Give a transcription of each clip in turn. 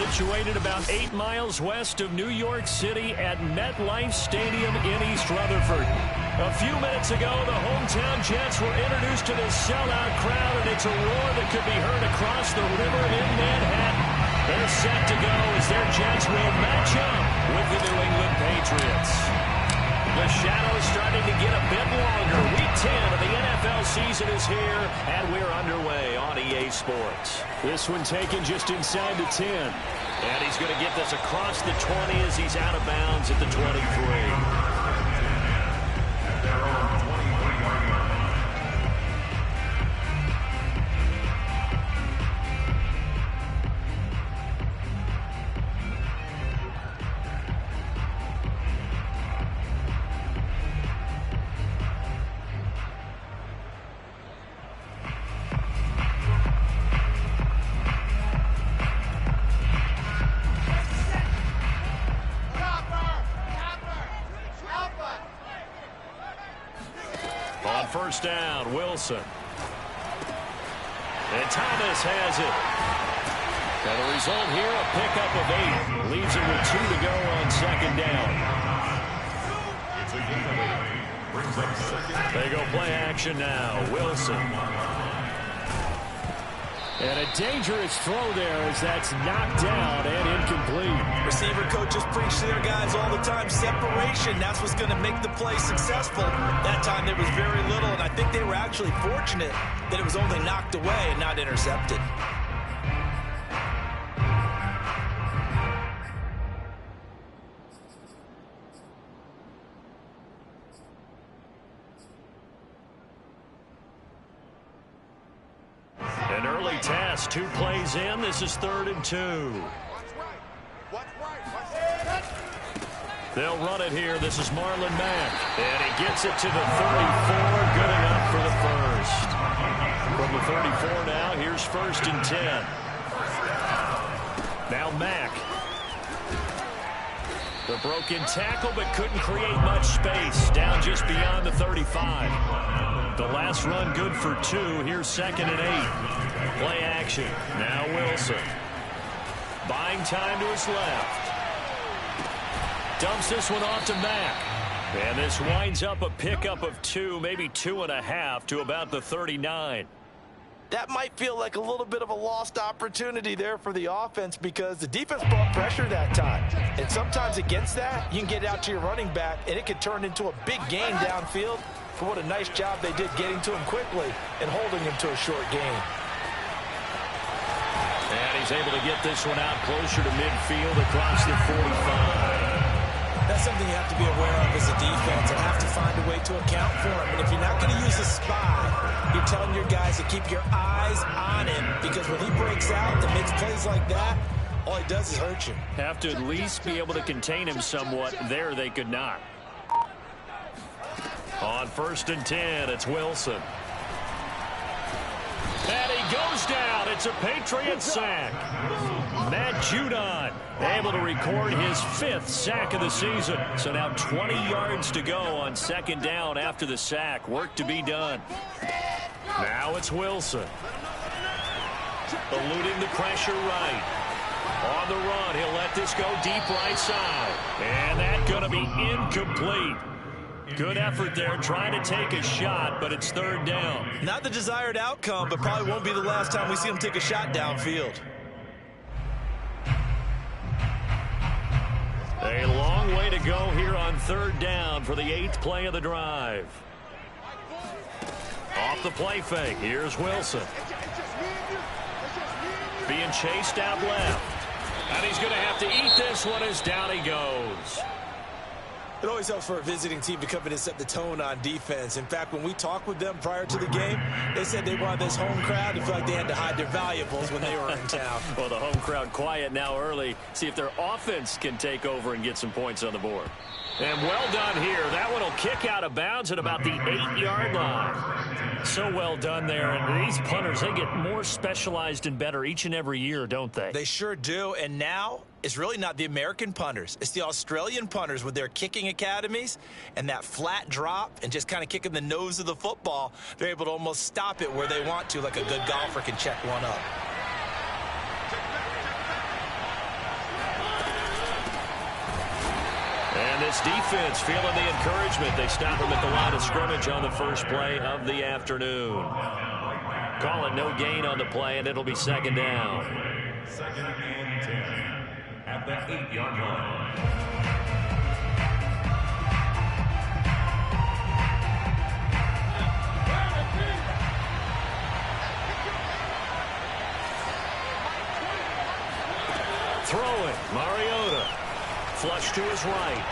Situated about 8 miles west of New York City at MetLife Stadium in East Rutherford. A few minutes ago, the hometown Jets were introduced to this sellout crowd, and it's a roar that could be heard across the river in Manhattan. They're set to go as their Jets will match up with the New England Patriots. The shadow's starting to get a bit longer. Week 10 of the NFL season is here, and we're underway on EA Sports. This one taken just inside the 10. And he's going to get this across the 20 as he's out of bounds at the 23. First down, Wilson. And Thomas has it. And the result here, a pickup of 8. Leaves it with 2 to go on second down. They go play action now. Wilson. And a dangerous throw there as that's knocked down and incomplete. Receiver coaches preach to their guys all the time. Separation, that's what's going to make the play successful. That time there was very little, and I think they were actually fortunate that it was only knocked away and not intercepted. An early test, 2 plays in. This is 3rd and 2. They'll run it here. This is Marlon Mack. And he gets it to the 34. Good enough for the first. From the 34 now, here's 1st and 10. Now Mack. The broken tackle, but couldn't create much space. Down just beyond the 35. The last run good for 2. Here's 2nd and 8. Play action. Now Wilson. Buying time to his left. Dumps this one off to Mack. And this winds up a pickup of 2, maybe 2.5 to about the 39. That might feel like a little bit of a lost opportunity there for the offense because the defense brought pressure that time. And sometimes against that, you can get out to your running back, and it could turn into a big gain downfield. For what a nice job they did getting to him quickly and holding him to a short gain. And he's able to get this one out closer to midfield across the 45. That's something you have to be aware of as a defense and have to find a way to account for him. And if you're not going to use a spy, you're telling your guys to keep your eyes on him because when he breaks out and makes plays like that, all he does is hurt you. Have to at least be able to contain him somewhat. There they could not. On 1st and 10, it's Wilson. And he goes down. It's a Patriot sack. Matt Judon able to record his 5th sack of the season. So now 20 yards to go on 2nd down after the sack. Work to be done. Now it's Wilson. Eluding the pressure right. On the run, he'll let this go deep right side. And that's going to be incomplete. Good effort there, trying to take a shot, but it's 3rd down. Not the desired outcome, but probably won't be the last time we see him take a shot downfield. A long way to go here on 3rd down for the 8th play of the drive. Off the play fake, here's Wilson. Being chased out left. And he's going to have to eat this one as down he goes. It always helps for a visiting team to come in and set the tone on defense. In fact, when we talked with them prior to the game, they said they wanted this home crowd to feel like they had to hide their valuables when they were in town. Well, the home crowd quiet now early. See if their offense can take over and get some points on the board. And well done here. That one will kick out of bounds at about the 8-yard line. So well done there. And these punters, they get more specialized and better each and every year, don't they? They sure do. And now it's really not the American punters. It's the Australian punters with their kicking academies and that flat drop and just kind of kicking the nose of the football. They're able to almost stop it where they want to, like a good golfer can check one up. And this defense feeling the encouragement. They stop him at the line of scrimmage on the first play of the afternoon. Call it no gain on the play, and it'll be second down. Second and 10 at the 8-yard line. Throwing, Mariota. Flush to his right.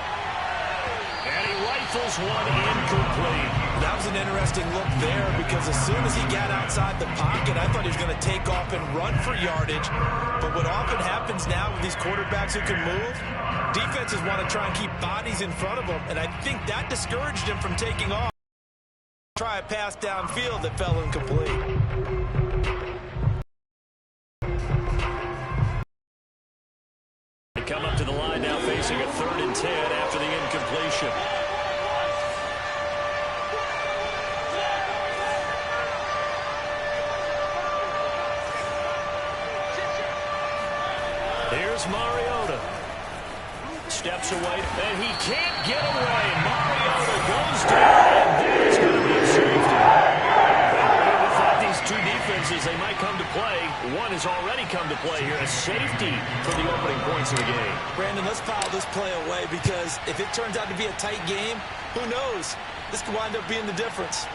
And he rifles one incomplete. That was an interesting look there because as soon as he got outside the pocket, I thought he was going to take off and run for yardage. But what often happens now with these quarterbacks who can move, defenses want to try and keep bodies in front of them. And I think that discouraged him from taking off. Try a pass downfield that fell incomplete. Come up to the line now facing a 3rd and 10 after the incompletion. Here's Mariota. Steps away, and he can't get away. Mariota goes down, and there's going to be a safety. We thought these two defenses, they might come to play. One has already come to play here. A safety for the opening points of the game. Brandon, let's file this play away because if it turns out to be a tight game, who knows? This could wind up being the difference.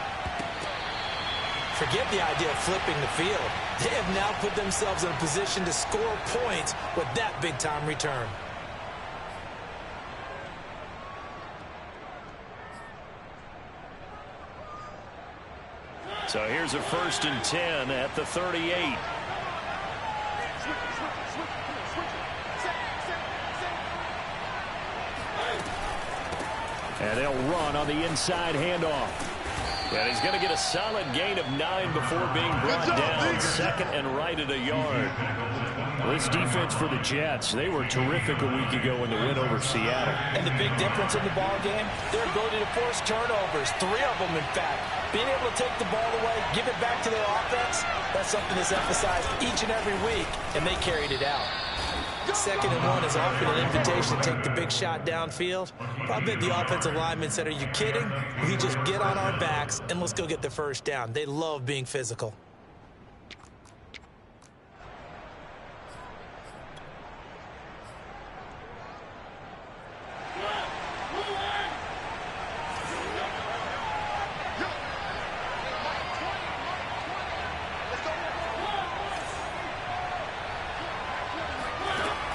Forget the idea of flipping the field. They have now put themselves in a position to score points with that big-time return. So here's a 1st and 10 at the 38. And they'll run on the inside handoff. And he's going to get a solid gain of 9 before being brought down. 2nd and right at a yard. This defense for the Jets, they were terrific a week ago in the win over Seattle. And the big difference in the ball game, their ability to force turnovers. 3 of them, in fact. Being able to take the ball away, give it back to their offense, that's something that's emphasized each and every week, and they carried it out. 2nd and 1 is often an invitation to take the big shot downfield. Probably the offensive linemen said, are you kidding? We just get on our backs and let's go get the first down. They love being physical.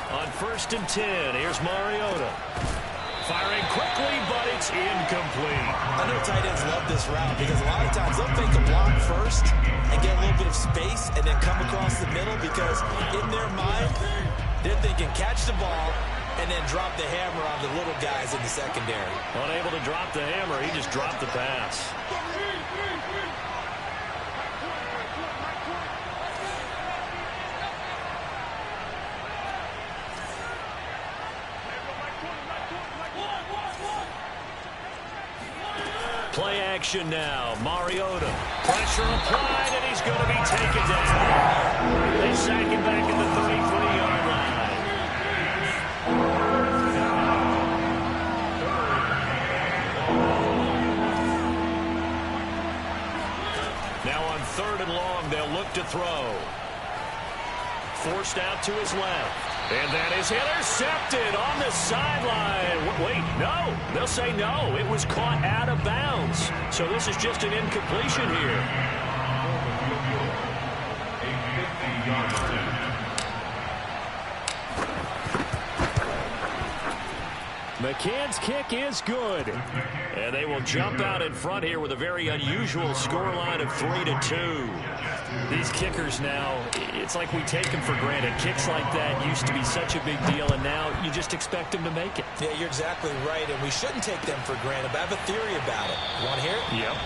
On 1st and 10, here's Mariota. Firing quickly, but it's incomplete. I know tight ends love this route because a lot of times they'll fake a block first and get a little bit of space and then come across the middle because in their mind, they're thinking catch the ball and then drop the hammer on the little guys in the secondary. Unable to drop the hammer, he just dropped the pass. Play action now. Mariota. Pressure applied, and he's going to be taken down. They sack him back at the 33-yard line. Now on 3rd and long, they'll look to throw. Forced out to his left. And that is intercepted on the sideline. Wait, no. They'll say no. It was caught out of bounds. So this is just an incompletion here. McCann's kick is good. And they will jump out in front here with a very unusual scoreline of 3-2. These kickers now, it's like we take them for granted. Kicks like that used to be such a big deal, and now you just expect them to make it. Yeah, you're exactly right, and we shouldn't take them for granted, but I have a theory about it. You want to hear it? Yep.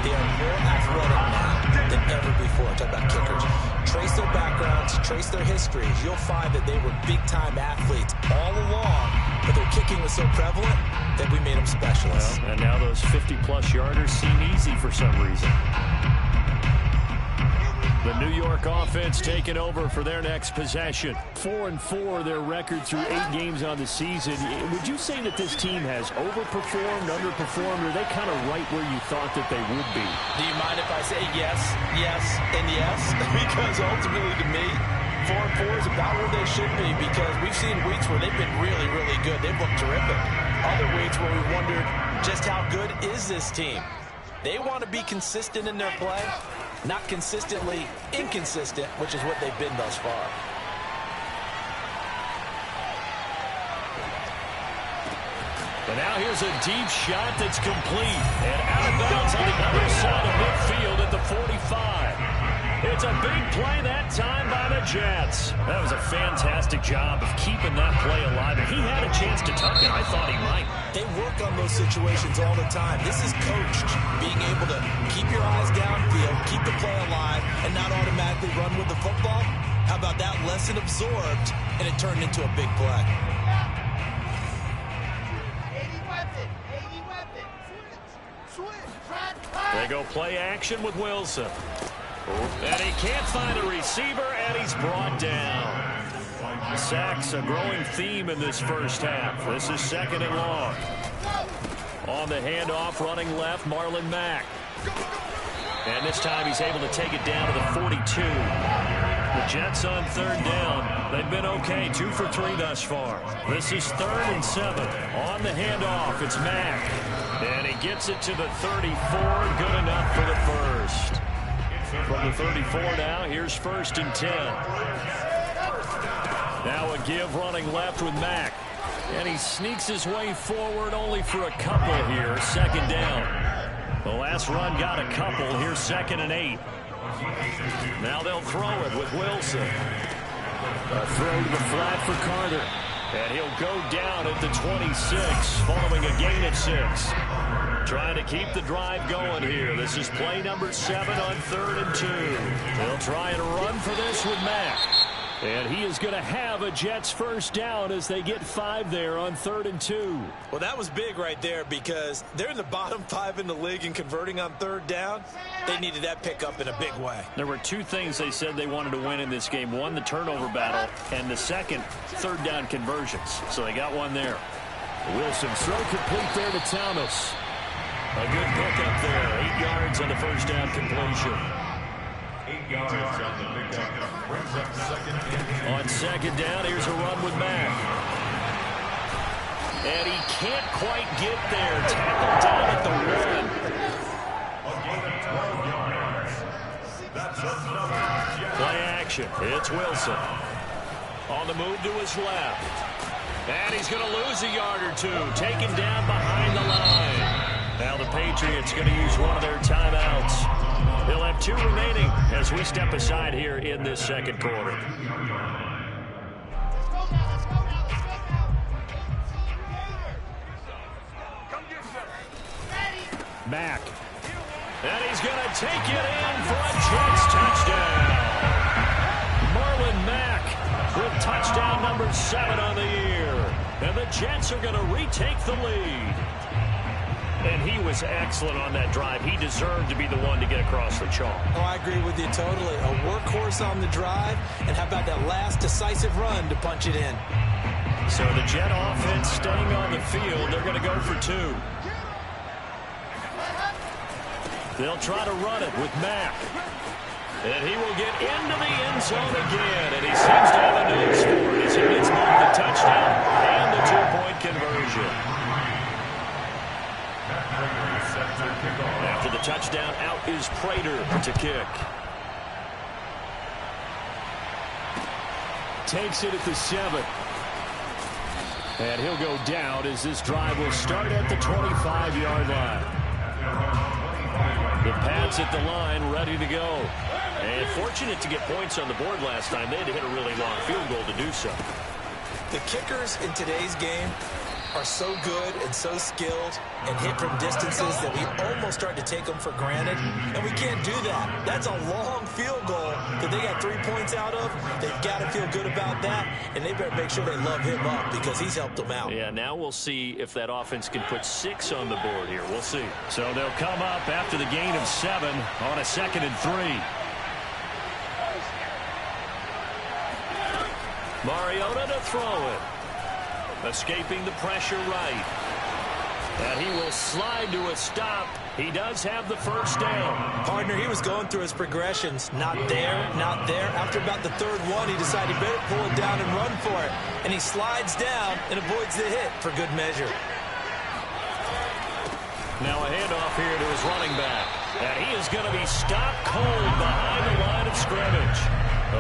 They are more athletic now than ever before. Talk about kickers. Trace their backgrounds, trace their histories. You'll find that they were big-time athletes all along, but their kicking was so prevalent that we made them specialists. Well, and now those 50-plus yarders seem easy for some reason. The New York offense taking over for their next possession. 4-4 their record through 8 games on the season. Would you say that this team has overperformed, underperformed, or are they kind of right where you thought that they would be? Do you mind if I say yes, yes, and yes? Because ultimately to me, 4-4 is about where they should be, because we've seen weeks where they've been really, really good. They've looked terrific. Other weeks where we wondered just how good is this team. They want to be consistent in their play, not consistently inconsistent, which is what they've been thus far. But now here's a deep shot that's complete. And out of bounds on the other side of midfield at the 45. It's a big play that time by the Jets. That was a fantastic job of keeping that play alive. And he had a chance to tuck it. I thought he might. They work on those situations all the time. This is coached, being able to keep your eyes downfield, keep the play alive, and not automatically run with the football. How about that lesson absorbed, and it turned into a big play? They go play action with Wilson. And he can't find a receiver, and he's brought down. Sacks a growing theme in this first half. This is 2nd and long. On the handoff, running left, Marlon Mack. And this time he's able to take it down to the 42. The Jets on 3rd down. They've been okay, 2 for 3 thus far. This is 3rd and 7. On the handoff, it's Mack. And he gets it to the 34. Good enough for the first. From the 34 now, here's 1st and 10. Now a give running left with Mack. And he sneaks his way forward only for a couple here. 2nd down. The last run got a couple. Here's 2nd and 8. Now they'll throw it with Wilson. A throw to the flat for Carter. And he'll go down at the 26 following a gain of 6. Trying to keep the drive going here. This is play number 7 on 3rd and 2. They'll try and run for this with Mack. And he is going to have a Jets first down as they get 5 there on 3rd and 2. Well, that was big right there, because they're in the bottom 5 in the league in converting on 3rd down. They needed that pickup in a big way. There were 2 things they said they wanted to win in this game. One, the turnover battle, and the second, 3rd down conversions. So they got one there. Wilson throw complete there to Thomas. A good pickup there. 8 yards on the first down completion. 8 yards on the pickup. Brings up 2nd and 8. On 2nd down, here's a run with Mack. And he can't quite get there. Tackled down at the 1. A gain of 12 yards. That's another Jet. Play action. It's Wilson. On the move to his left. And he's going to lose a yard or 2. Taken down behind the line. Now the Patriots going to use one of their timeouts. They'll have 2 remaining as we step aside here in this 2nd quarter. Mack. And he's going to take it in for a Jets touchdown. Marlon Mack with touchdown number 7 on the year. And the Jets are going to retake the lead. And he was excellent on that drive. He deserved to be the one to get across the chalk. Oh, I agree with you totally. A workhorse on the drive, and how about that last decisive run to punch it in? So the Jet offense staying on the field. They're going to go for 2. They'll try to run it with Mack. And he will get into the end zone again. And he seems to have a nose for it as he gets both the touchdown and the 2-point conversion. After the touchdown, out is Prater to kick. Takes it at the 7. And he'll go down as this drive will start at the 25-yard line. The Pats at the line, ready to go. And fortunate to get points on the board last time. They had to hit a really long field goal to do so. The kickers in today's game are so good and so skilled and hit from distances that we almost start to take them for granted, and we can't do that. That's a long field goal that they got 3 points out of. They've got to feel good about that, and they better make sure they love him up because he's helped them out. Yeah, now we'll see if that offense can put 6 on the board here. We'll see. So they'll come up after the gain of 7 on a 2nd and 3. Mariota to throw it. Escaping the pressure right. And he will slide to a stop. He does have the first down. Partner, he was going through his progressions. Not there, not there. After about the third one, he decided he better pull it down and run for it. And he slides down and avoids the hit for good measure. Now a handoff here to his running back. And he is going to be stopped cold behind the line of scrimmage.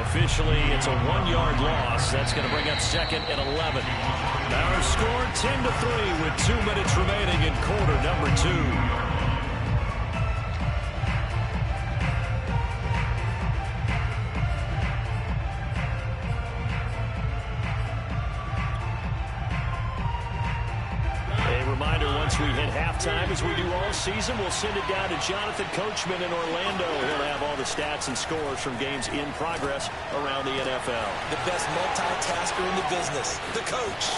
Officially, it's a 1-yard loss. That's going to bring up 2nd and 11. Our score 10-3 with 2 minutes remaining in quarter number 2. We hit halftime, as we do all season. We'll send it down to Jonathan Coachman in Orlando. He'll have all the stats and scores from games in progress around the NFL. The best multitasker in the business, the coach.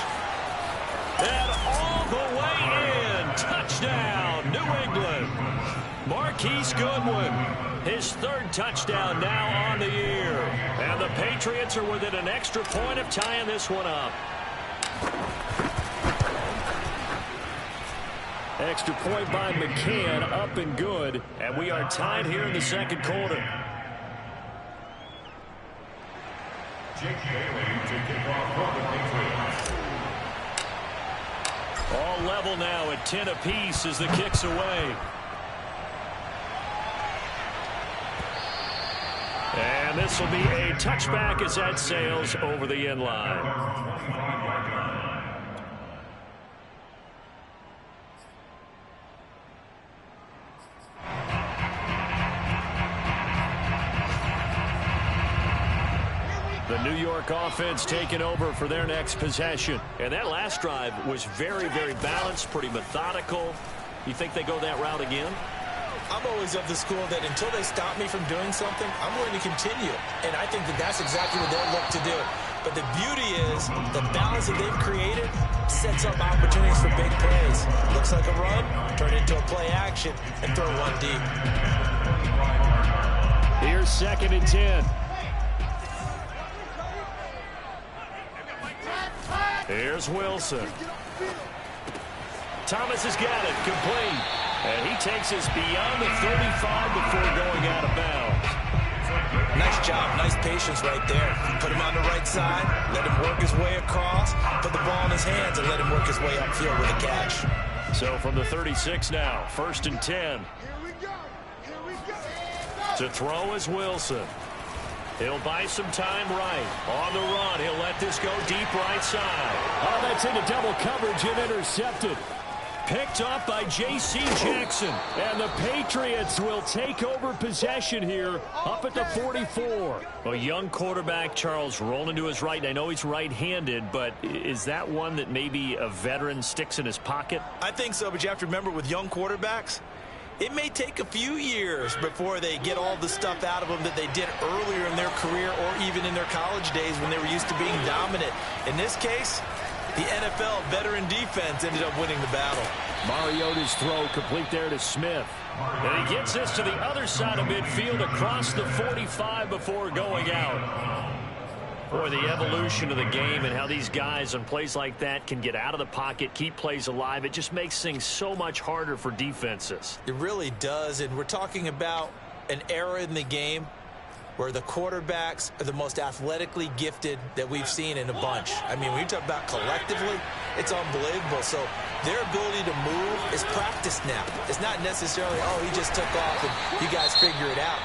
And all the way in. Touchdown, New England. Marquise Goodwin, his 3rd touchdown now on the year. And the Patriots are within an extra point of tying this one up. Extra point by McCann, up and good. And we are tied here in the 2nd quarter. Jake Bailey to kick off for the Patriots. All level now at 10 apiece as the kick's away. And this will be a touchback as that sails over the end line. The New York offense taking over for their next possession. And that last drive was very, very balanced, pretty methodical. You think they go that route again? I'm always of the school that until they stop me from doing something, I'm going to continue. And I think that that's exactly what they'll look to do. But the beauty is the balance that they've created sets up opportunities for big plays. Looks like a run, turn it into a play action, and throw one deep. Here's 2nd and 10. Here's Wilson. Thomas has got it, complete. And he takes us beyond the 35 before going out of bounds. Nice job, nice patience right there. Put him on the right side, let him work his way across, put the ball in his hands, and let him work his way upfield with a catch. So from the 36 now, 1st and 10. To throw is Wilson. He'll buy some time right. On the run, he'll let this go deep right side. Oh, that's into double coverage and intercepted. Picked up by J.C. Jackson. And the Patriots will take over possession here up at the 44. A young quarterback, Charles, rolling to his right. I know he's right-handed, but is that one that maybe a veteran sticks in his pocket? I think so, but you have to remember with young quarterbacks, it may take a few years before they get all the stuff out of them that they did earlier in their career or even in their college days when they were used to being dominant. In this case, the NFL veteran defense ended up winning the battle. Mariota's throw complete there to Smith. And he gets this to the other side of midfield across the 45 before going out. Boy, the evolution of the game and how these guys on plays like that can get out of the pocket, keep plays alive, it just makes things so much harder for defenses. It really does, and we're talking about an era in the game where the quarterbacks are the most athletically gifted that we've seen in a bunch. I mean, when you talk about collectively, it's unbelievable. So their ability to move is practiced now. It's not necessarily, oh, he just took off and you guys figure it out.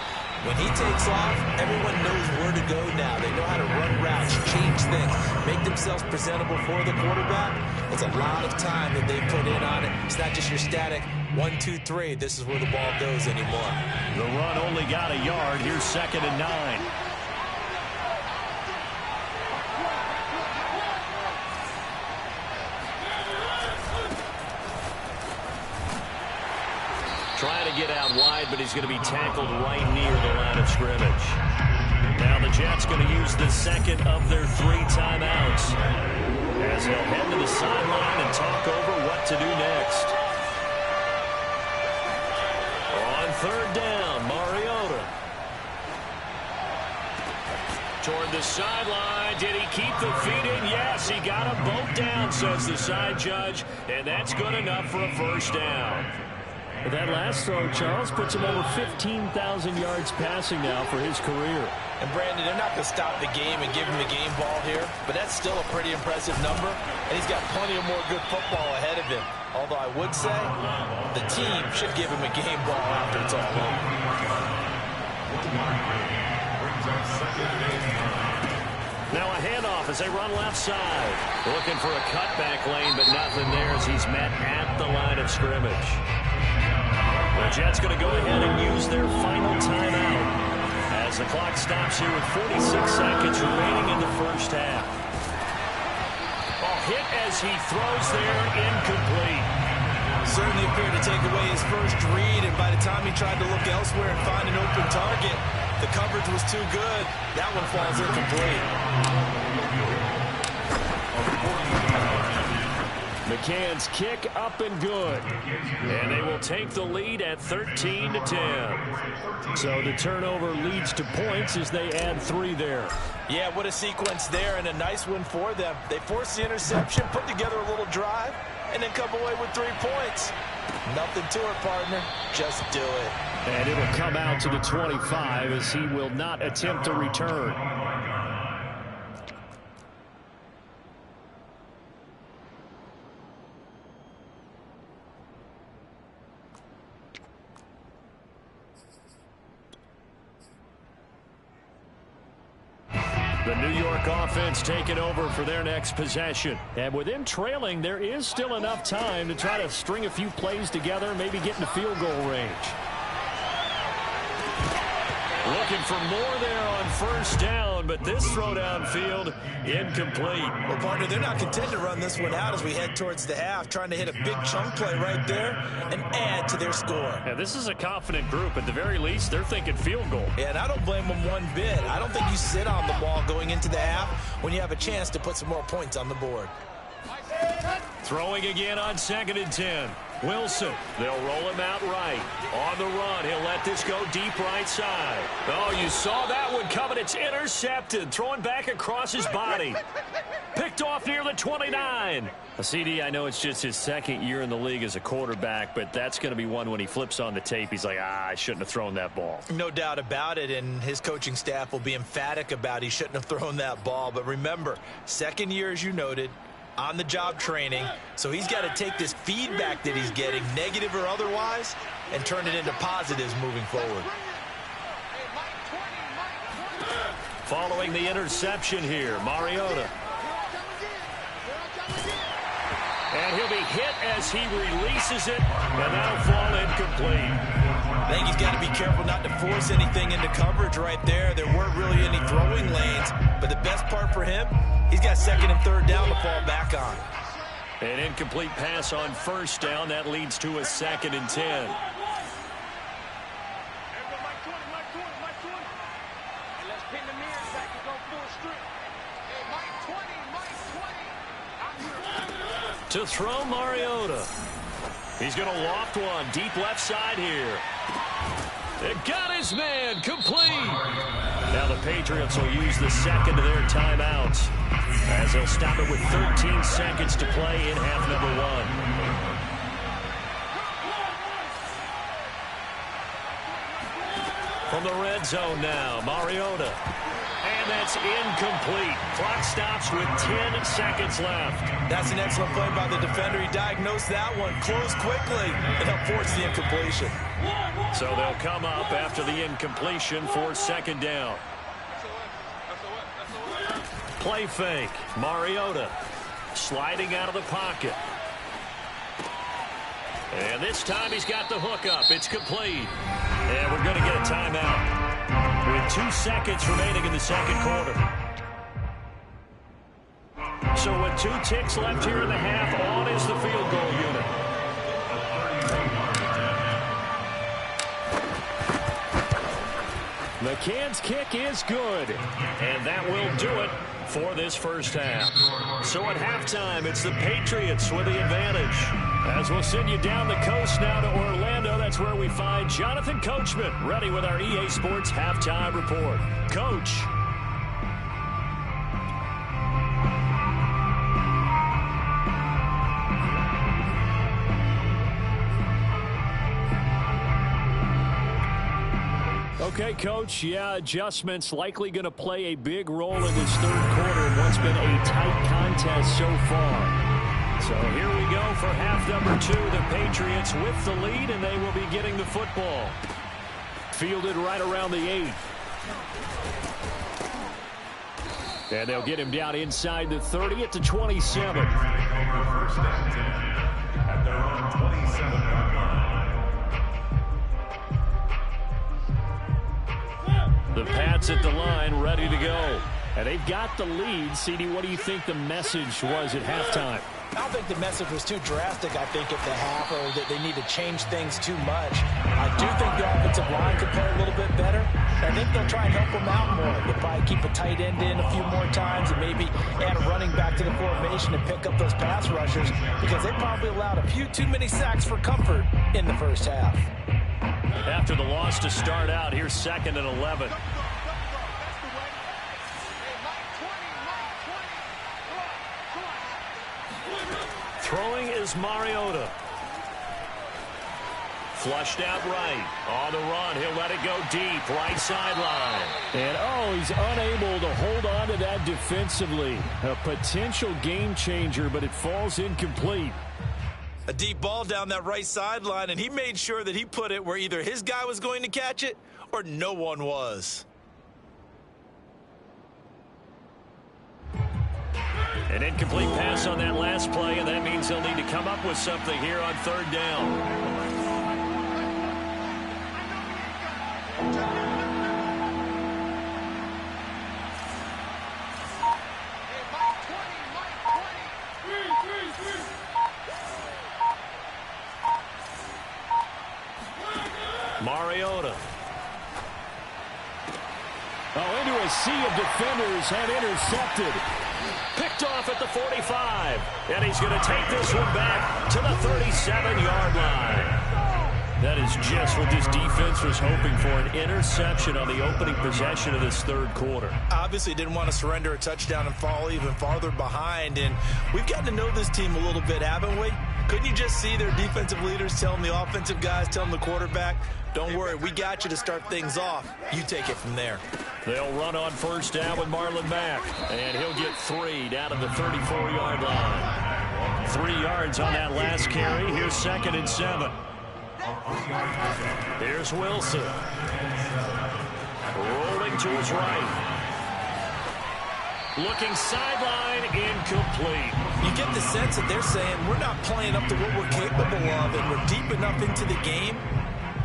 When he takes off, everyone knows where to go now. They know how to run routes, change things, make themselves presentable for the quarterback. It's a lot of time that they put in on it. It's not just your static 1, 2, 3. This is where the ball goes anymore. The run only got a yard. Here's 2nd and 9. Trying to get out wide, but he's going to be tackled right near the line of scrimmage. Now the Jets going to use the 2nd of their 3 timeouts as he'll head to the sideline and talk over what to do next. On 3rd down, Mariota. toward the sideline. Did he keep the feet in? Yes, he got them both down, says the side judge, and that's good enough for a first down. That last throw, Charles, puts him over 15,000 yards passing now for his career. And, Brandon, they're not going to stop the game and give him the game ball here, but that's still a pretty impressive number, and he's got plenty of more good football ahead of him. Although I would say the team should give him a game ball after it's all over. Now a handoff as they run left side. Looking for a cutback lane, but nothing there as he's met at the line of scrimmage. The Jets going to go ahead and use their final timeout as the clock stops here with 46 seconds remaining in the first half. Hit as he throws there, incomplete. Certainly appeared to take away his first read, and by the time he tried to look elsewhere and find an open target, the coverage was too good. That one falls incomplete. McCann's kick up and good. And they will take the lead at 13-10. So the turnover leads to points as they add 3 there. Yeah, what a sequence there, and a nice one for them. They forced the interception, put together a little drive, and then come away with 3 points. Nothing to it, partner. Just do it. And it'll come out to the 25 as he will not attempt to return. The New York offense taking over for their next possession. And with them trailing, there is still enough time to try to string a few plays together, maybe get into field goal range. Looking for more there on first down, but this throw downfield incomplete. Well, partner, they're not content to run this one out as we head towards the half, trying to hit a big chunk play right there and add to their score. Yeah, this is a confident group. At the very least, they're thinking field goal. Yeah, and I don't blame them one bit. I don't think you sit on the ball going into the half when you have a chance to put some more points on the board. Throwing again on 2nd and 10. Wilson, they'll roll him out right. On the run, he'll let this go deep right side. Oh, you saw that one coming. It's intercepted. Throwing back across his body. Picked off near the 29. CD, I know it's just his 2nd year in the league as a quarterback, but that's going to be one when he flips on the tape. He's like, I shouldn't have thrown that ball. No doubt about it, and his coaching staff will be emphatic about he shouldn't have thrown that ball. But remember, 2nd year, as you noted, on-the-job training, so he's got to take this feedback that he's getting, negative or otherwise, and turn it into positives moving forward. Following the interception here, Mariota. And he'll be hit as he releases it, and that'll fall incomplete. I think he's got to be careful not to force anything into coverage right there. There weren't really any throwing lanes, but the best part for him, he's got 2nd and 3rd down to fall back on. An incomplete pass on first down. That leads to a 2nd and 10. To throw Mariota. He's going to loft one deep left side here. It got his man complete. Now the Patriots will use the 2nd of their timeouts as they'll stop it with 13 seconds to play in half number 1. From the red zone now, Mariota. And that's incomplete. Clock stops with 10 seconds left. That's an excellent play by the defender. He diagnosed that one, closed quickly, and helped force the incompletion. So they'll come up after the incompletion for 2nd down. Play fake. Mariota sliding out of the pocket. And this time he's got the hook up. It's complete. And we're going to get a timeout with 2 seconds remaining in the 2nd quarter. So with 2 ticks left here in the half, on is the field goal unit. McCann's kick is good. And that will do it for this first half. So at halftime, it's the Patriots with the advantage. As we'll send you down the coast now to Orlando, that's where we find Jonathan Coachman ready with our EA Sports Halftime Report. Coach. Okay, Coach, yeah, adjustments likely going to play a big role in this third quarter in what's been a tight contest so far. So here we go for half number 2. The Patriots with the lead, and they will be getting the football. Fielded right around the 8. And they'll get him down inside the 30 at the 27. First and 10 at their own 27-yard line. The Pats at the line, ready to go. And they've got the lead. CD, what do you think the message was at halftime? I don't think the message was too drastic, I think, at the half, or that they need to change things too much. I do think the offensive line could play a little bit better. I think they'll try and help them out more. They'll probably keep a tight end in a few more times and maybe add a running back to the formation and pick up those pass rushers, because they probably allowed a few too many sacks for comfort in the first half. After the loss to start out, here's 2nd and 11. Throwing is Mariota. Flushed out right. On the run, he'll let it go deep. Right sideline. And, he's unable to hold on to that defensively. A potential game changer, but it falls incomplete. A deep ball down that right sideline, and he made sure that he put it where either his guy was going to catch it or no one was. An incomplete pass on that last play, and that means they'll need to come up with something here on 3rd down. Mariota. Into a sea of defenders and intercepted. Picked off at the 45. And he's going to take this one back to the 37-yard line. That is just what this defense was hoping for, an interception on the opening possession of this third quarter. Obviously didn't want to surrender a touchdown and fall even farther behind. And we've gotten to know this team a little bit, haven't we? Couldn't you just see their defensive leaders telling the offensive guys, telling the quarterback, don't worry, we got you to start things off. You take it from there. They'll run on 1st down with Marlon Mack. And he'll get 3 down at the 34-yard line. 3 yards on that last carry. Here's 2nd and 7. Here's Wilson. Rolling to his right. Looking sideline, incomplete. You get the sense that they're saying we're not playing up to what we're capable of, and we're deep enough into the game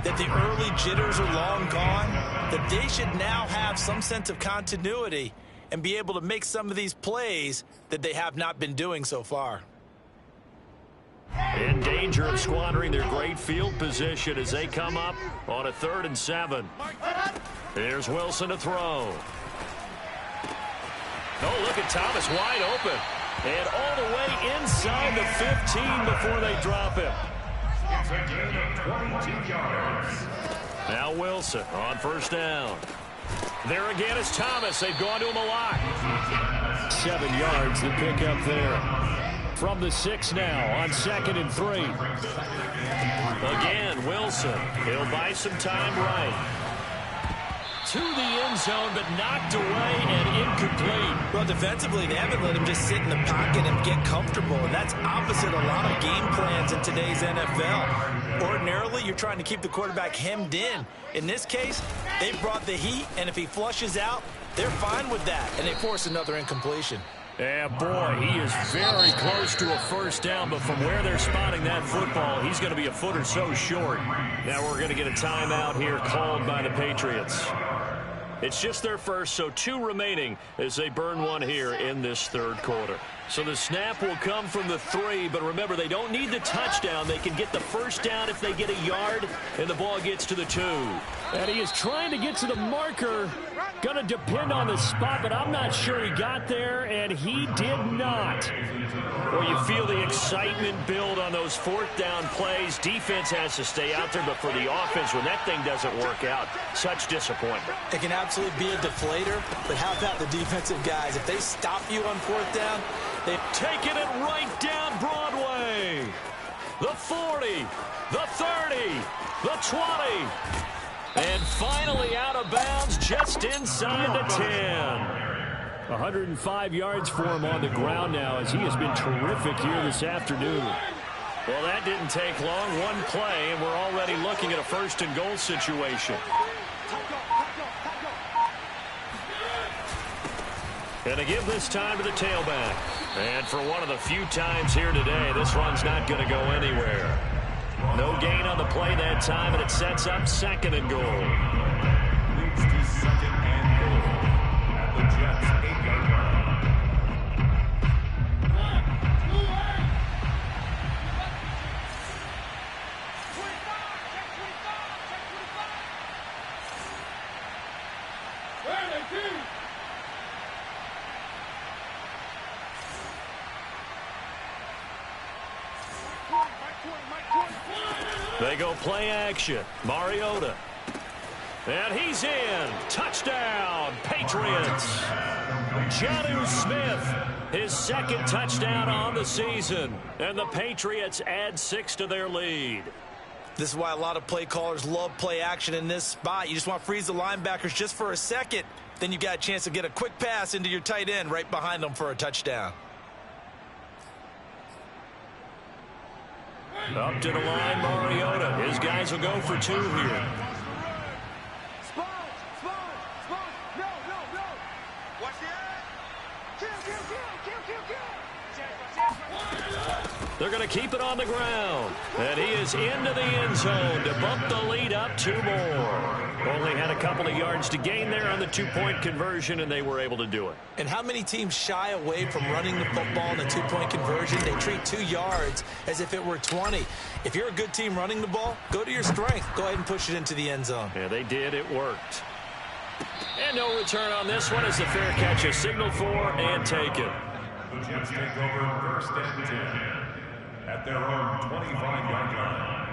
that the early jitters are long gone, that they should now have some sense of continuity and be able to make some of these plays that they have not been doing so far. In danger of squandering their great field position as they come up on a 3rd and 7. Here's Wilson to throw. Oh, look at Thomas wide open. And all the way inside the 15 before they drop him. It's a gain of 22 yards. Now Wilson on 1st down. There again is Thomas. They've gone to him a lot. 7 yards the pick up there. From the 6 now on 2nd and 3. Again, Wilson. He'll buy some time right. To the end zone, but knocked away and incomplete. Well, defensively, they haven't let him just sit in the pocket and get comfortable, and that's opposite a lot of game plans in today's NFL. Ordinarily, you're trying to keep the quarterback hemmed in. In this case, they brought the heat, and if he flushes out, they're fine with that, and they force another incompletion. Yeah, boy, he is very close to a 1st down, but from where they're spotting that football, he's going to be a foot or so short. Now we're going to get a timeout here called by the Patriots. It's just their first, so 2 remaining as they burn one here in this third quarter. So the snap will come from the 3, but remember, they don't need the touchdown. They can get the 1st down if they get a yard, and the ball gets to the 2. And he is trying to get to the marker. Going to depend on the spot, but I'm not sure he got there, and he did not. Well, you feel the excitement build on those 4th down plays. Defense has to stay out there, but for the offense, when that thing doesn't work out, such disappointment. It can absolutely be a deflator, but how about the defensive guys? If they stop you on 4th down, they've taken it right down Broadway. The 40, the 30, the 20. And finally out of bounds, just inside the 10. 105 yards for him on the ground now, as he has been terrific here this afternoon. Well, that didn't take long. One play, and we're already looking at a first-and-goal situation. And to give this time to the tailback. And for one of the few times here today, this run's not going to go anywhere. No gain on the play that time, and it sets up second and goal. Leads to second and goal at the Jets' 8-yard line. They go play action. Mariota. And he's in. Touchdown, Patriots. Jonnu Smith, his second touchdown on the season. And the Patriots add 6 to their lead. This is why a lot of play callers love play action in this spot. You just want to freeze the linebackers just for a second. Then you got a chance to get a quick pass into your tight end right behind them for a touchdown. Up to the line, Mariota. His guys will go for 2 here. They're going to keep it on the ground. And he is into the end zone to bump the lead up 2 more. Only had a couple of yards to gain there on the 2-point conversion, and they were able to do it. And how many teams shy away from running the football in a 2-point conversion? They treat 2 yards as if it were 20. If you're a good team running the ball, go to your strength. Go ahead and push it into the end zone. Yeah, they did. It worked. And no return on this one as the fair catch is signaled for and taken. The Jets take over first and 10 at their own 25-yard line.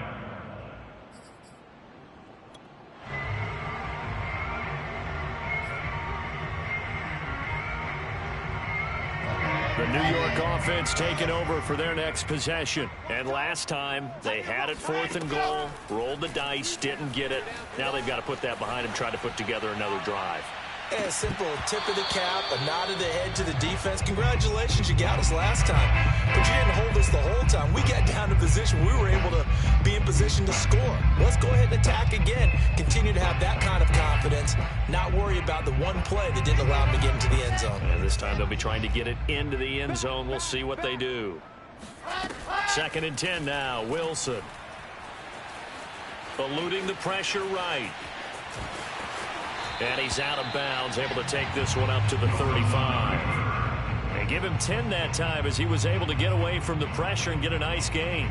The New York offense taking over for their next possession. And last time, they had it 4th and goal, rolled the dice, didn't get it. Now they've got to put that behind them, try to put together another drive. Yeah, a simple tip of the cap, a nod of the head to the defense. Congratulations, you got us last time. But you didn't hold us the whole time. We got down to position. We were able to be in position to score. Let's go ahead and attack again. Continue to have that kind of confidence. Not worry about the one play that didn't allow them to get into the end zone. And this time they'll be trying to get it into the end zone. We'll see what they do. 2nd and 10 now. Wilson. Eluding the pressure right. And he's out of bounds, able to take this one up to the 35. And give him 10 that time as he was able to get away from the pressure and get a nice gain.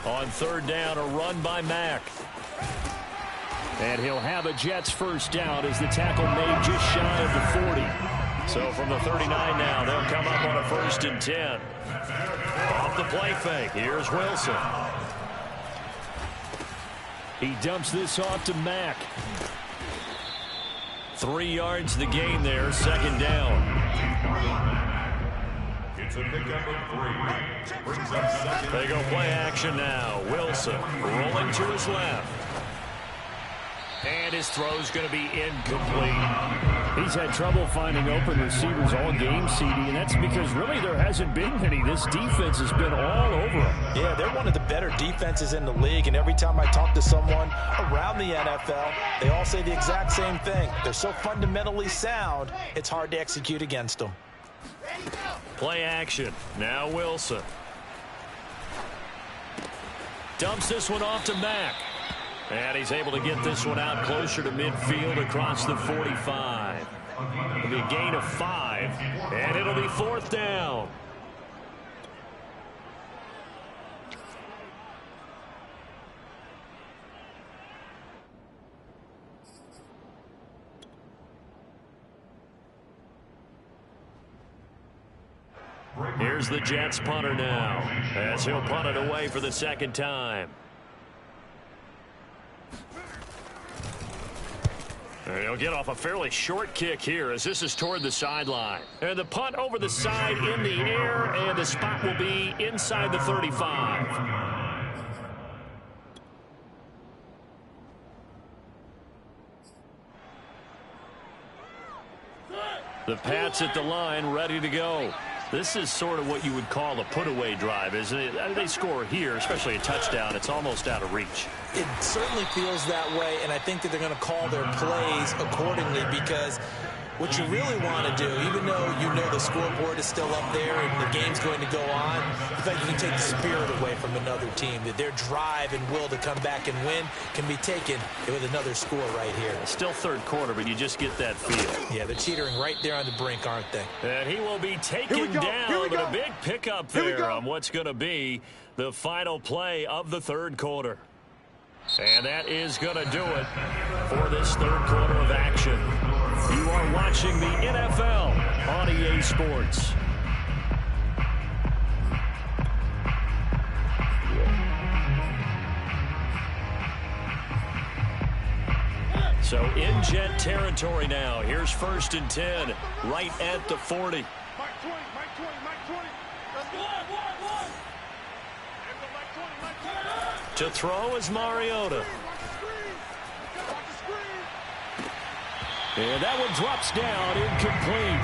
On 3rd down, a run by Mack. And he'll have a Jets first down as the tackle made just shy of the 40. So from the 39 now, they'll come up on a 1st and 10. Off the play fake, here's Wilson. He dumps this off to Mack. 3 yards the gain there, 2nd down. It's a pickup of 3. Brings up second. They go play action now. Wilson rolling to his left. And his throw's going to be incomplete. He's had trouble finding open receivers all game, CD, and that's because really there hasn't been any. This defense has been all over him. Yeah, they're one of the better defenses in the league, and every time I talk to someone around the NFL, they all say the exact same thing. They're so fundamentally sound, it's hard to execute against them. Play action. Now Wilson. Dumps this one off to Mack. And he's able to get this one out closer to midfield across the 45. It'll be a gain of 5, and it'll be 4th down. Here's the Jets punter now, as he'll punt it away for the second time. And he'll get off a fairly short kick here as this is toward the sideline. And the punt over the side in the air, and the spot will be inside the 35. The Pats at the line, ready to go. This is sort of what you would call a put-away drive, isn't it? They score here, especially a touchdown. It's almost out of reach. It certainly feels that way, and I think that they're going to call their plays accordingly because what you really want to do, even though you know the scoreboard is still up there and the game's going to go on, I think you can take the spirit away from another team, that their drive and will to come back and win can be taken with another score right here. Still third quarter, but you just get that feel. Yeah, they're teetering right there on the brink, aren't they? And he will be taken down, but a big pickup there on what's going to be the final play of the third quarter. And that is going to do it for this third quarter of action. You are watching the NFL on EA Sports. So in Jet territory now. Here's 1st and 10, right at the 40. To throw is Mariota. And that one drops down, incomplete.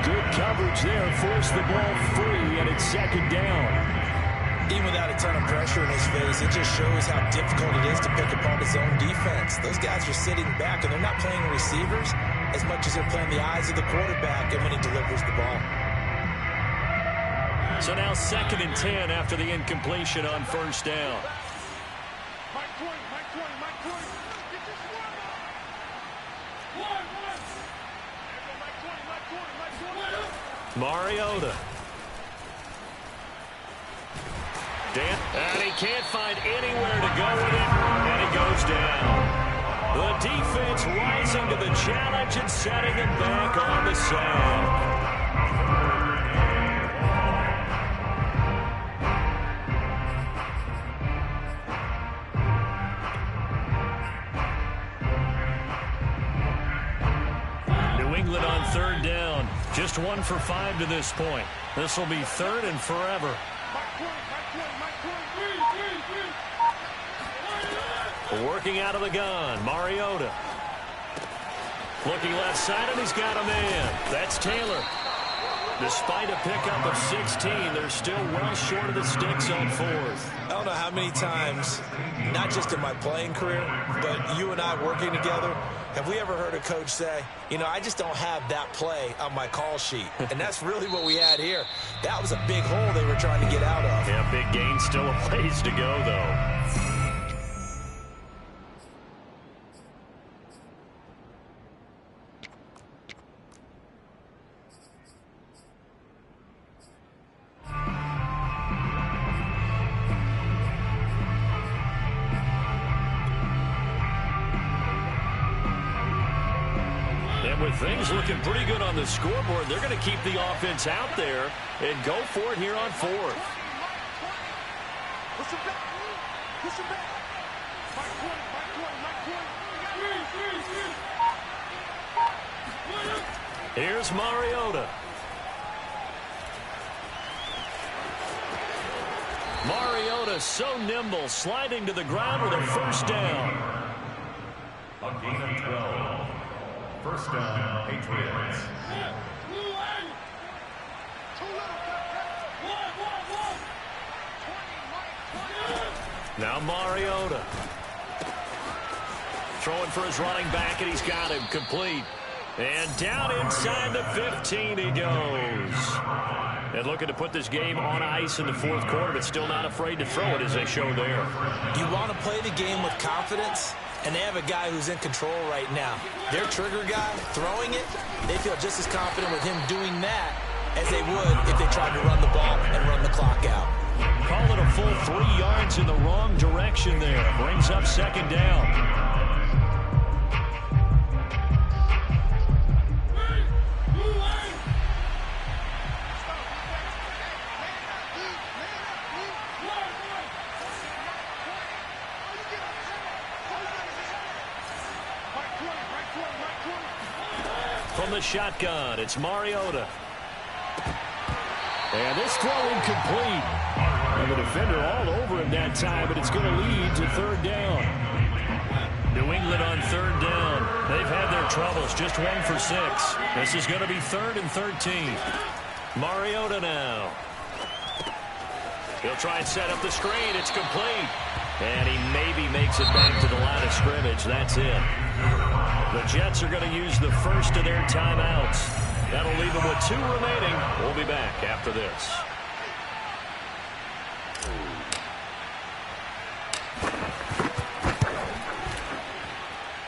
Good coverage there, forced the ball free, and it's second down. Even without a ton of pressure in his face, it just shows how difficult it is to pick apart his own defense. Those guys are sitting back, and they're not playing receivers as much as they're playing the eyes of the quarterback and when he delivers the ball. So now 2nd and 10 after the incompletion on 1st down. Mariota. And he can't find anywhere to go with it, and it goes down. The defense rising to the challenge and setting him back on the sack. New England on 3rd down. Just 1 for 5 to this point. This will be 3rd and forever. Working out of the gun, Mariota. Looking left side, and he's got a man. That's Taylor. Despite a pickup of 16, they're still well short of the sticks on 4th. I don't know how many times, not just in my playing career, but you and I working together, have we ever heard a coach say, you know, I just don't have that play on my call sheet. And that's really what we had here. That was a big hole they were trying to get out of. Yeah, big gain, still a ways to go, though. With things looking pretty good on the scoreboard, they're going to keep the offense out there and go for it here on 4th. Here's Mariota. Mariota so nimble, sliding to the ground with a 1st down. A gain of 12. 1st down, Patriots. Now Mariota. Throwing for his running back, and he's got him complete. And down inside the 15 he goes. And looking to put this game on ice in the 4th quarter, but still not afraid to throw it as they show there. You want to play the game with confidence? And they have a guy who's in control right now. Their trigger guy, throwing it, they feel just as confident with him doing that as they would if they tried to run the ball and run the clock out. Call it a full 3 yards in the wrong direction there. Brings up 2nd down. from the shotgun, it's Mariota. And this throw incomplete. And the defender all over him that time, but it's going to lead to third down. New England on third down. They've had their troubles, just 1 for 6. This is going to be 3rd and 13. Mariota now. He'll try and set up the screen. It's complete. And he maybe makes it back to the line of scrimmage. That's it. The Jets are going to use the first of their timeouts. That'll leave them with 2 remaining. We'll be back after this.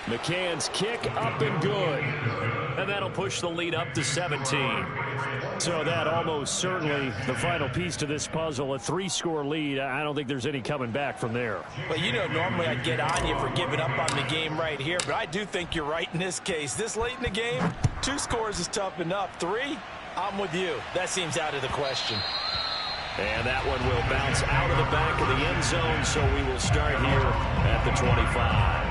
McCann's kick up and good. And that'll push the lead up to 17. So that almost certainly the final piece to this puzzle, a 3-score lead. I don't think there's any coming back from there. Well, you know, normally I'd get on you for giving up on the game right here, but I do think you're right in this case. This late in the game, 2 scores is tough enough. 3, I'm with you. That seems out of the question. And that one will bounce out of the back of the end zone, so we will start here at the 25.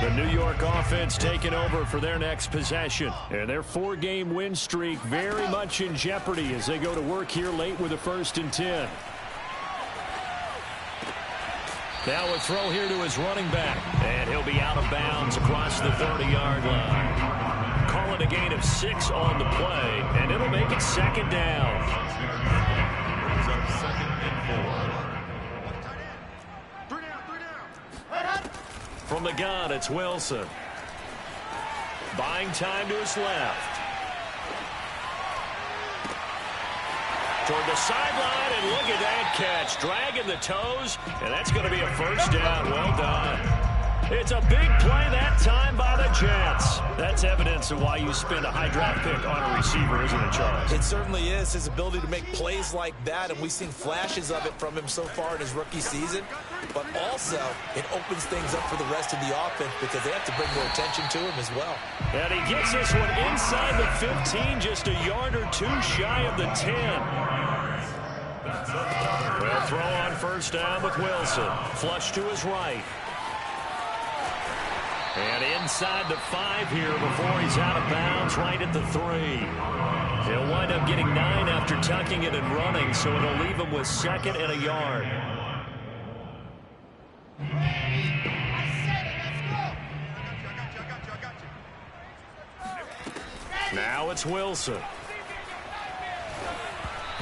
The New York offense taking over for their next possession. And their 4-game win streak very much in jeopardy as they go to work here late with a 1st and 10. Now a throw here to his running back. And he'll be out of bounds across the 30-yard line. Call it a gain of 6 on the play, and it'll make it 2nd down. From the gun, it's Wilson. Buying time to his left. Toward the sideline, and look at that catch. Dragging the toes, and that's going to be a 1st down. Well done. It's a big play that time by the Jets. That's evidence of why you spend a high draft pick on a receiver, isn't it, Charles? It certainly is. His ability to make plays like that, and we've seen flashes of it from him so far in his rookie season. But also, it opens things up for the rest of the offense because they have to bring more attention to him as well. And he gets this one inside the 15, just a yard or 2 shy of the 10. Well, throw on 1st down with Wilson. Flush to his right. And inside the 5 here before he's out of bounds, right at the 3. He'll wind up getting 9 after tucking it and running, so it'll leave him with 2nd and a yard. Now it's Wilson.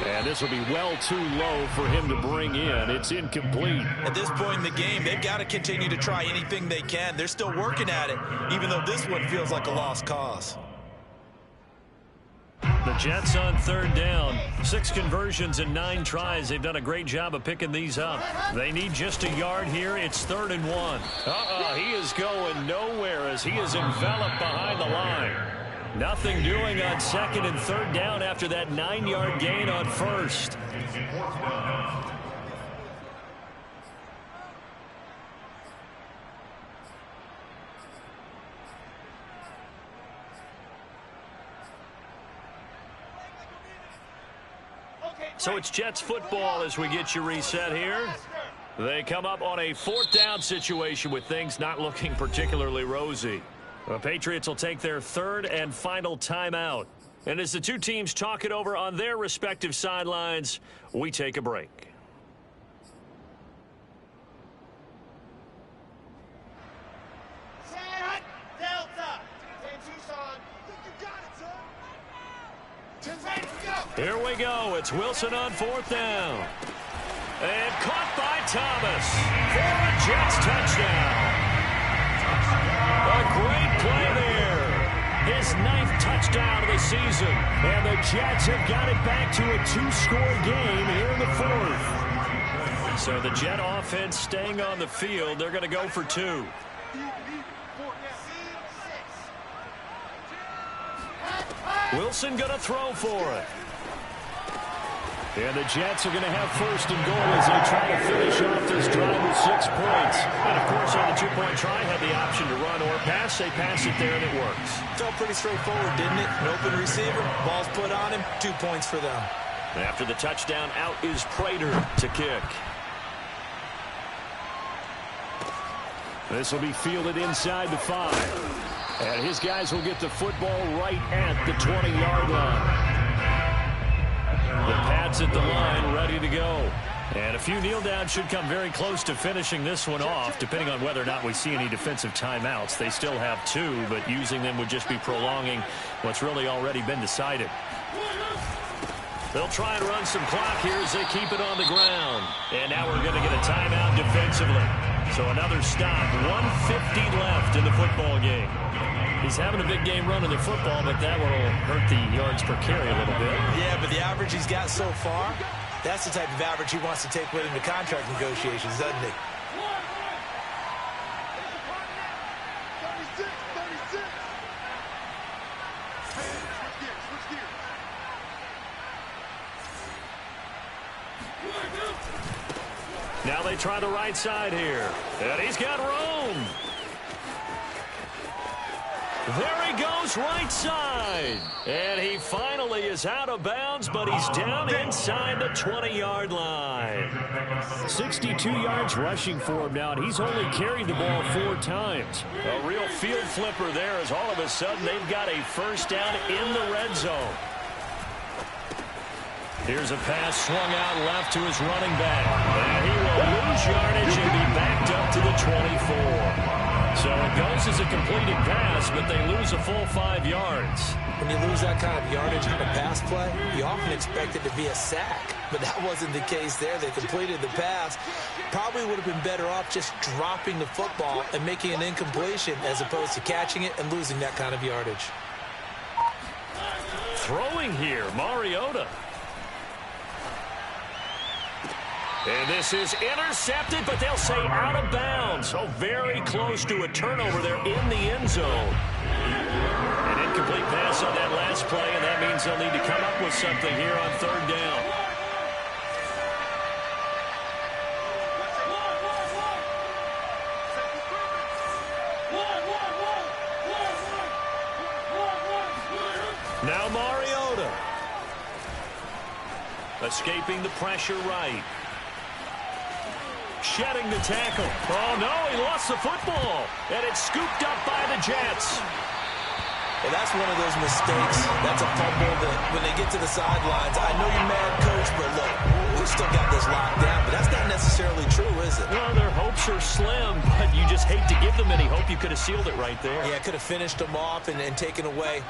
And this will be well too low for him to bring in. It's incomplete. At this point in the game, they've got to continue to try anything they can. They're still working at it, even though this one feels like a lost cause. The Jets on 3rd down. 6 conversions and 9 tries. They've done a great job of picking these up. They need just a yard here. It's 3rd and 1. He is going nowhere as he is enveloped behind the line. Nothing doing on 2nd and 3rd down after that 9-yard gain on 1st. So it's Jets football as we get you reset here. They come up on a 4th down situation with things not looking particularly rosy. The Patriots will take their 3rd and final timeout. And as the 2 teams talk it over on their respective sidelines, we take a break. Here we go. It's Wilson on 4th down. And caught by Thomas for a Jets touchdown. A great play there. His 9th touchdown of the season. And the Jets have got it back to a 2-score game here in the 4th. So the Jet offense staying on the field. They're going to go for 2. Wilson going to throw for it. And the Jets are going to have 1st and goal as they try to finish off this drive with 6 points. And, of course, on the 2-point try, had the option to run or pass. They pass it there, and it works. Felt pretty straightforward, didn't it? An open receiver, ball's put on him, 2 points for them. After the touchdown, out is Prater to kick. This will be fielded inside the 5. And his guys will get the football right at the 20-yard line. The Pats at the line, ready to go. And a few kneel downs should come very close to finishing this one off, depending on whether or not we see any defensive timeouts. They still have 2, but using them would just be prolonging what's really already been decided. They'll try and run some clock here as they keep it on the ground. And now we're going to get a timeout defensively. So another stop, 150 left in the football game. He's having a big game running the football, but that will hurt the yards per carry a little bit. Yeah, but the average he's got so far, that's the type of average he wants to take with him to contract negotiations, doesn't he? Now they try the right side here. And he's got room. There he goes, right side. And he finally is out of bounds, but he's down inside the 20-yard line. 62 yards rushing for him now, and he's only carried the ball 4 times. A real field flipper there as all of a sudden they've got a first down in the red zone. Here's a pass swung out left to his running back. And he will lose yardage and be backed up to the 24. So it goes as a completed pass, but they lose a full 5 yards. When you lose that kind of yardage on a pass play, you often expect it to be a sack. But that wasn't the case there. They completed the pass. Probably would have been better off just dropping the football and making an incompletion as opposed to catching it and losing that kind of yardage. Throwing here, Mariota. And this is intercepted, but they'll say out of bounds. So very close to a turnover there in the end zone. An incomplete pass on that last play, and that means they'll need to come up with something here on 3rd down. Now Mariota. Escaping the pressure right. Shedding the tackle. Oh, no, he lost the football. And it's scooped up by the Jets. Well, that's one of those mistakes. That's a fumble that when they get to the sidelines, I know you're mad, Coach, but look, we still got this locked down. But that's not necessarily true, is it? Well, their hopes are slim, but you just hate to give them any hope. You could have sealed it right there. Yeah, could have finished them off and taken away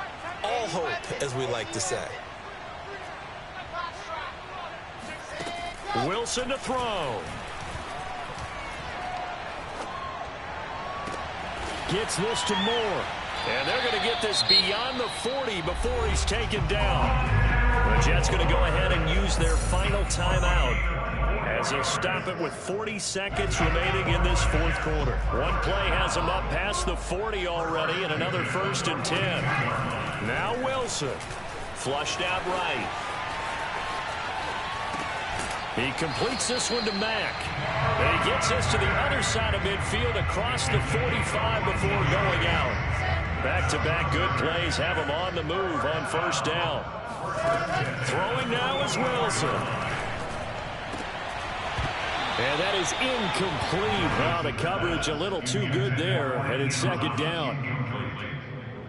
all hope, as we like to say. Wilson to throw. Gets this to Moore. And they're going to get this beyond the 40 before he's taken down. The Jets going to go ahead and use their final timeout as they stop it with 40 seconds remaining in this 4th quarter. One play has them up past the 40 already, and another 1st and 10. Now Wilson. Flushed out right. He completes this one to Mack. And he gets this to the other side of midfield across the 45 before going out. Back-to-back good plays have him on the move on 1st down. Throwing now is Wilson. And that is incomplete. Well, the coverage a little too good there, and it's 2nd down.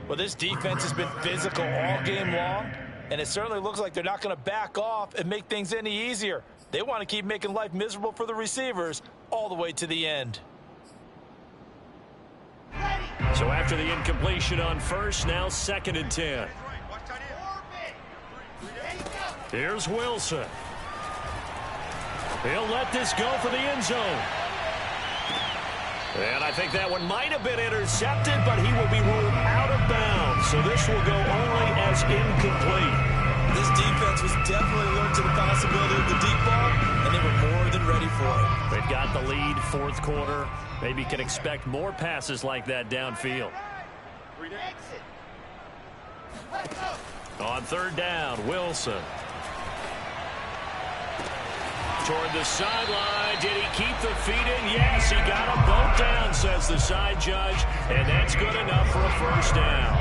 Well, this defense has been physical all game long, and it certainly looks like they're not going to back off and make things any easier. They want to keep making life miserable for the receivers all the way to the end. So after the incompletion on 1st, now 2nd and 10. Here's Wilson. He'll let this go for the end zone. And I think that one might have been intercepted, but he will be ruled out of bounds. So this will go only as incomplete. This defense was definitely alert to the possibility of the deep ball, and they were more than ready for it. They've got the lead, 4th quarter. Maybe can expect more passes like that downfield. On 3rd down, Wilson. Toward the sideline. Did he keep the feet in? Yes, he got them both down, says the side judge. And that's good enough for a 1st down.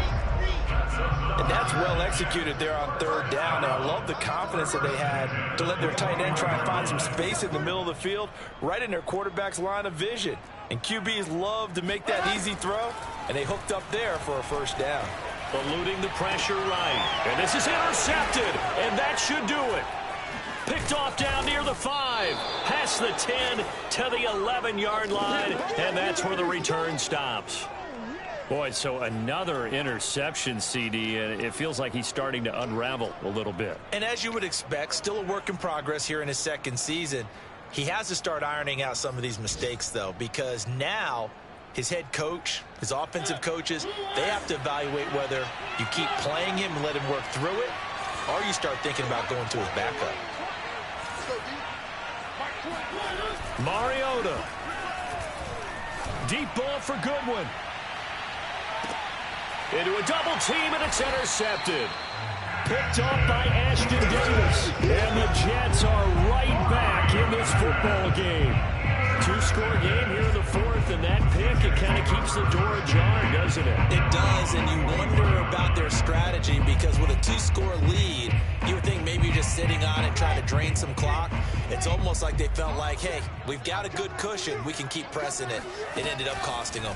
And that's well executed there on third down. And I love the confidence that they had to let their tight end try and find some space in the middle of the field, right in their quarterback's line of vision. And QBs love to make that easy throw, and they hooked up there for a first down. Eluding the pressure right. And this is intercepted, and that should do it. Picked off down near the 5, past the 10 to the 11-yard line, and that's where the return stops. Boy, so another interception, CD, and it feels like he's starting to unravel a little bit. And as you would expect, still a work in progress here in his second season. He has to start ironing out some of these mistakes, though, because now his head coach, his offensive coaches, they have to evaluate whether you keep playing him and let him work through it, or you start thinking about going to his backup. Mariota. Deep ball for Goodwin. Into a double team, and it's intercepted. Picked off by Ashton Davis. And the Jets are right back in this football game. Two-score game here in the fourth, and that pick, it kind of keeps the door ajar, doesn't it? It does, and you wonder about their strategy, because with a two-score lead, you would think maybe you're just sitting on it trying to drain some clock. It's almost like they felt like, hey, we've got a good cushion. We can keep pressing it. It ended up costing them.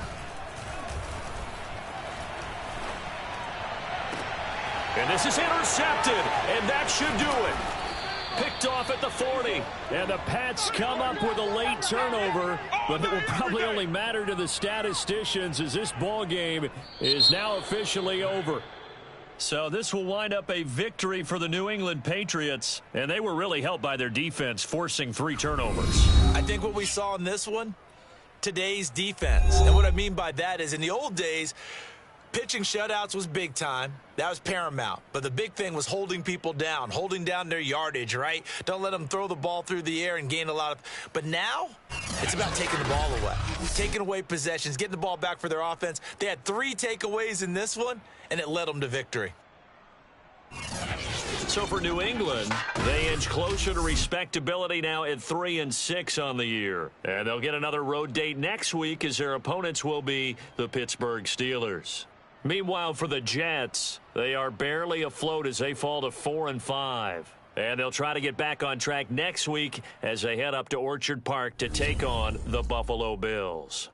And this is intercepted, and that should do it. Picked off at the 40, and the Pats come up with a late turnover, but it will probably only matter to the statisticians as this ball game is now officially over. So this will wind up a victory for the New England Patriots, and they were really helped by their defense, forcing 3 turnovers. I think what we saw in this one, today's defense. And what I mean by that is in the old days, pitching shutouts was big time. That was paramount. But the big thing was holding people down, holding down their yardage, right? Don't let them throw the ball through the air and gain a lot of... But now, it's about taking the ball away, taking away possessions, getting the ball back for their offense. They had 3 takeaways in this one, and it led them to victory. So for New England, they inch closer to respectability now at 3-6 on the year. And they'll get another road date next week as their opponents will be the Pittsburgh Steelers. Meanwhile, for the Jets, they are barely afloat as they fall to 4-5. And they'll try to get back on track next week as they head up to Orchard Park to take on the Buffalo Bills.